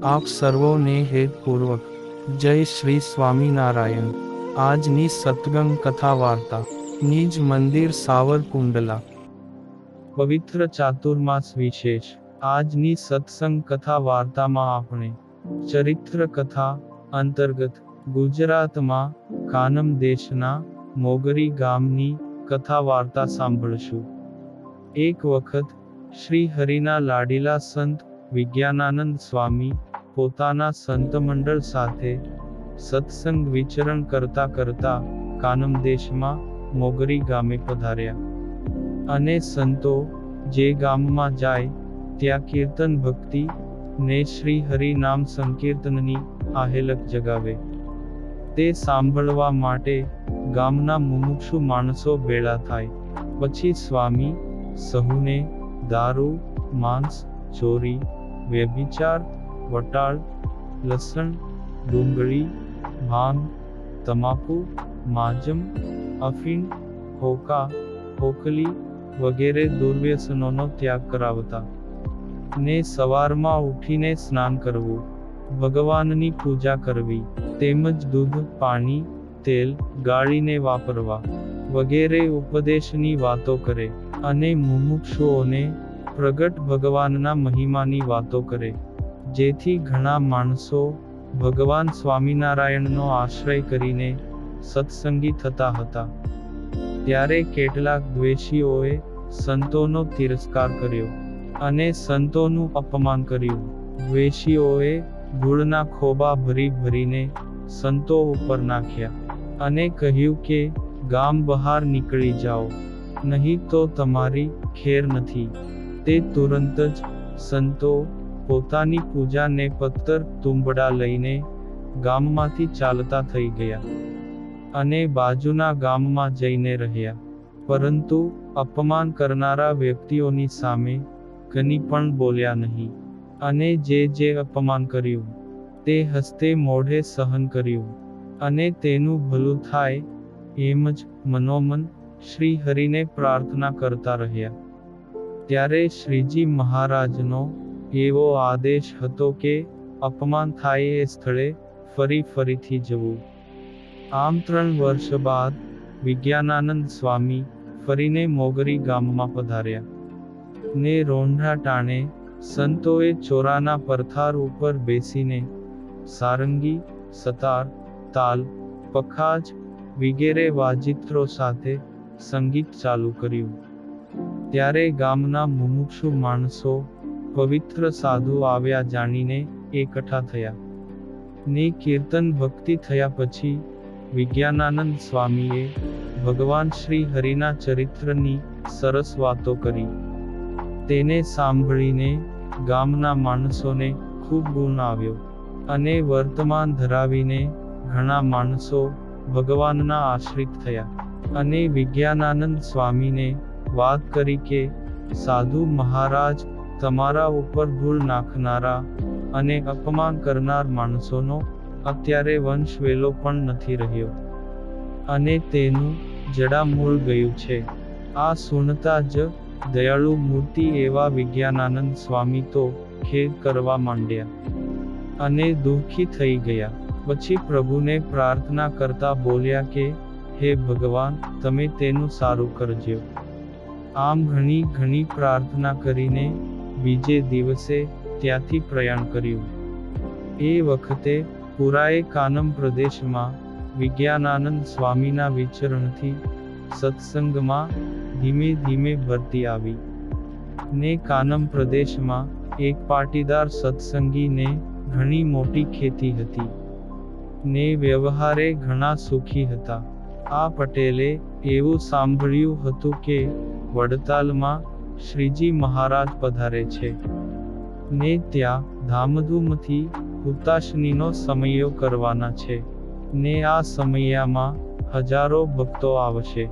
આપ સર્વોને હેતપૂર્વક જય શ્રી સ્વામિનારાયણ। આજની સત્સંગ કથા વાર્તા નિજ મંદિર સાવરકુંડલા। પવિત્ર ચાતુર્માસ વિશેષ। આજની સત્સંગ કથા વાર્તામાં આપણે ચરિત્ર કથા અંતર્ગત ગુજરાતમાં કાનમ દેશના મોગરી ગામની કથા વાર્તા સાંભળશું। એક વખત શ્રી હરિના લાડીલા સંત વિજ્ઞાનાનંદ સ્વામી પોતાના સંતમંડળ સાથે સત્સંગ વિચરણ કરતા કરતા કાનમ દેશમાં મોગરી ગામે પધાર્યા। અને સંતો જે ગામમાં જાય ત્યાં કીર્તન ભક્તિ ને શ્રી હરિ નામ સંકીર્તનની આહેલક જગાવે। તે સાંભળવા માટે ગામના મુમુક્ષુ માણસો ભેળા થાય। પછી સ્વામી સહુને દારૂ, માંસ, ચોરી, વ્યભિચાર, વટાળ, લસણ, ડુંગળી, ભાંગ, તમાકુ, માજમ, અફીણ, હોકા, હોકલી વગેરે દુર્વ્યસનોનો ત્યાગ કરાવતા ને સવારમાં ઉઠીને સ્નાન કરવું, ભગવાનની પૂજા કરવી, તેમજ દૂધ, પાણી, તેલ ગાળીને વાપરવા વગેરે ઉપદેશની વાતો કરે અને મુમુક્ષુઓને પ્રગટ ભગવાનના મહિમાની વાતો કરે, જેથી ઘણા માણસો ભગવાન સ્વામિનારાયણનો આશ્રય કરીને સત્સંગી થતા હતા। ત્યારે કેટલાક દ્વેષીઓએ સંતોનો તિરસ્કાર કર્યો અને સંતોનું અપમાન કર્યું। દ્વેષીઓએ ધૂળના ખોબા ભરી ભરીને સંતો ઉપર નાખ્યા અને કહ્યું કે ગામ બહાર નીકળી જાઓ, નહીં તો તમારી ખેર નથી। તે તુરંત જ સંતો પોતાની પૂજા ને પત્તર તુંબડા લઈને ગામમાંથી ચાલતા થઈ ગયા અને બાજુના ગામમાં જઈને રહ્યા, પરંતુ અપમાન કરનારા વ્યક્તિઓની સામે કની પણ બોલ્યા નહીં અને જે અપમાન કર્યું તે હસ્તે મોઢે સહન કર્યું અને તેનું ભલું થાય એમ જ મનોમન શ્રી હરિને પ્રાર્થના કરતા રહ્યા। ત્યારે શ્રીજી મહારાજનો એવો આદેશ હતો કે અપમાન થાય એ સ્થળે ફરીથી જવું। આમ 3 વર્ષ બાદ વિજ્ઞાનાનંદ સ્વામી ફરીને મોગરી ગામમાં પધાર્યા ને રોંઢા ટાણે સંતોએ ચોરાના પરથાર ઉપર બેસીને સારંગી, સતાર, તાલ, પખાજ વગેરે વાજિત્રો સાથે સંગીત ચાલુ કર્યું। ત્યારે ગામના મુમુક્ષુ માણસો પવિત્ર સાધુ આવ્યા જાણીને એકઠા થયા ને કીર્તન ભક્તિ થયા પછી વિજ્ઞાનાનંદ સ્વામીએ ભગવાન શ્રી હરિના ચરિત્રની સરસ વાતો કરી। તેને સાંભળીને ગામના માણસોને ખૂબ ગુણ આવ્યો અને વર્તમાન ધરાવીને ઘણા માણસો ભગવાનના આશ્રિત થયા અને વિજ્ઞાનાનંદ સ્વામીને વાત કરી કે સાધુ મહારાજ તમારા ઉપર ધૂળ નાખનારા અને અપમાન કરનાર માણસોનો અત્યારે વંશ વેલો પણ નથી રહ્યો અને તેનું જડામૂળ ગયું છે। આ સુનતા જ દયાળુ મૂર્તિ એવા વિજ્ઞાનાનંદ સ્વામી તો ખેદ કરવા માંડ્યા અને દુઃખી થઈ ગયા। પછી પ્રભુને પ્રાર્થના કરતા બોલ્યા કે હે ભગવાન, તમે તેનું સારું કરજો। આમ ઘણી પ્રાર્થના કરીને બીજે દિવસે ત્યાંથી પ્રયાણ કર્યું। એ વખતે પુરાએ કાનમ પ્રદેશમાં વિજ્ઞાનાનંદ સ્વામીના વિચરણથી સત્સંગમાં ધીમે ધીમે ભરતી આવી ને કાનમ પ્રદેશમાં એક પાટીદાર સત્સંગીને ઘણી મોટી ખેતી હતી ને વ્યવહારે ઘણા સુખી હતા। આ પટેલે એવું સાંભળ્યું હતું કે વડતાલમાં શ્રીજી મહારાજ પધારે છે ને ત્યાં ધામધૂમથી હુતાશનીનો સમયો કરવાના છે ને આ સમયમાં હજારો ભક્તો આવશે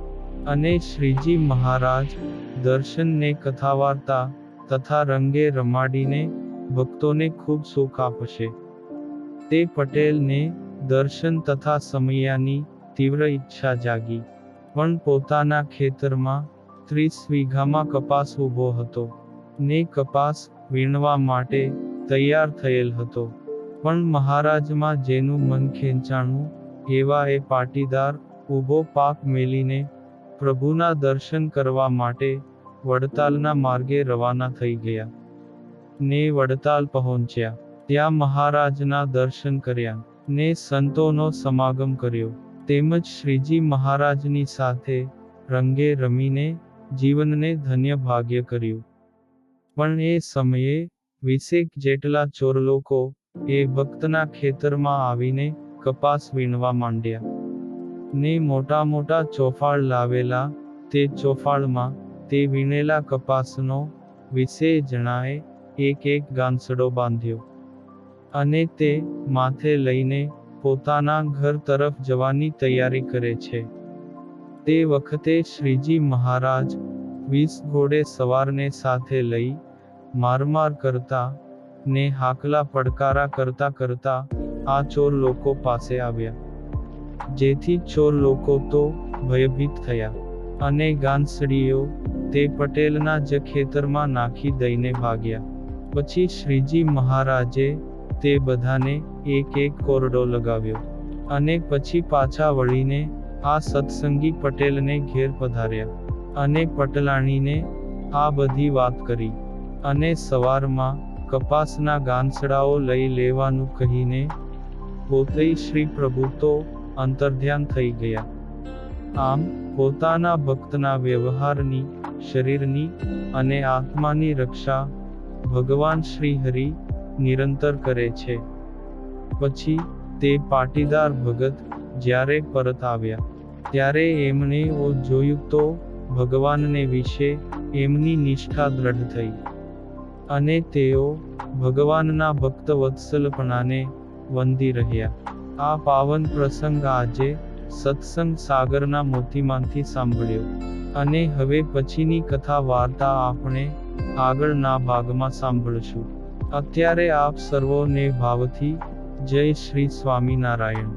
અને શ્રીજી મહારાજ દર્શન ને કથાવાર્તા તથા રંગે રમાડીને ભક્તોને ખૂબ સુખ આપશે। તે પટેલને દર્શન તથા સમયાની તીવ્ર ઈચ્છા જાગી, પણ પોતાના ખેતરમાં 30 વીઘામાં કપાસ ઊભો હતો ને કપાસ વીણવા માટે તૈયાર થયેલ હતો. પણ મહારાજમાં જેનું મન ખેંચાણું, એવા એ પાટીદાર ઊભો પાક મેલીને પ્રભુના દર્શન કરવા માટે વડતાલના માર્ગે રવાના થઈ ગયા. ને વડતાલ પહોંચ્યા. ત્યાં મહારાજના દર્શન કર્યા, ને સંતોનો સમાગમ કર્યો, તેમજ શ્રીજી મહારાજની સાથે રંગે રમીને જીવનને ધન્ય ભાગ્ય કર્યું. પણ એ સમયે 20 જેટલા ચોર લોકો એ ભક્તના ખેતરમાં આવીને કપાસ વીણવા માંડ્યા. ને મોટા મોટા ચોફાળ લાવેલા, તે ચોફાળમાં તે વીણેલા કપાસનો 20 જણાએ એક ગાંસડો બાંધ્યો. અને તે માથે લઈને પોતાના ઘર તરફ જવાની તૈયારી કરે છે. તે વખતે શ્રીજી મહારાજ 20 ઘોડે સવારને સાથે લઈ મારમાર કરતા ને હાકલા પડકારા કરતા આ ચોર લોકો પાસે આવ્યા. જેથી ચોર લોકો તો ભયભીત થયા, અને ગાંસડીઓ તે પટેલના જ ખેતરમાં નાખી દઈને ભાગ્યા. પછી શ્રીજી મહારાજે તે બધાને એક કોરડો લગાવ્યો, અને પછી પાછા વળીને આ સત્સંગી પટેલને ઘેર પધાર્યા, અને પટલાણીને આ બધી વાત કરી, અને સવારમાં કપાસના ગાંસડાઓ લઈ લેવાનું કહીને પોતે શ્રી પ્રભુ તો અંતર્ધ્યાન થઈ ગયા. આમ પોતાના ભક્તના વ્યવહારની, શરીરની અને આત્માની રક્ષા ભગવાન શ્રી હરિ નિરંતર કરે છે. પછી તે પાટીદાર ભગત જ્યારે પરત આવ્યા, ત્યારે એમણે જોયું તો ભગવાનને વિશે એમની નિષ્ઠા દ્રઢ થઈ, અને તેઓ ભગવાનના ભક્ત વત્સલપણાને વંદી રહ્યા. આ પાવન પ્રસંગ આજે સત્સંગ સાગરના મોતીમાંથી સાંભળ્યો, અને હવે પછીની કથા વાર્તા આપણે આગળના ભાગમાં સાંભળશું. અત્યારે આપ સર્વોને ભાવથી જય શ્રી સ્વામિનારાયણ.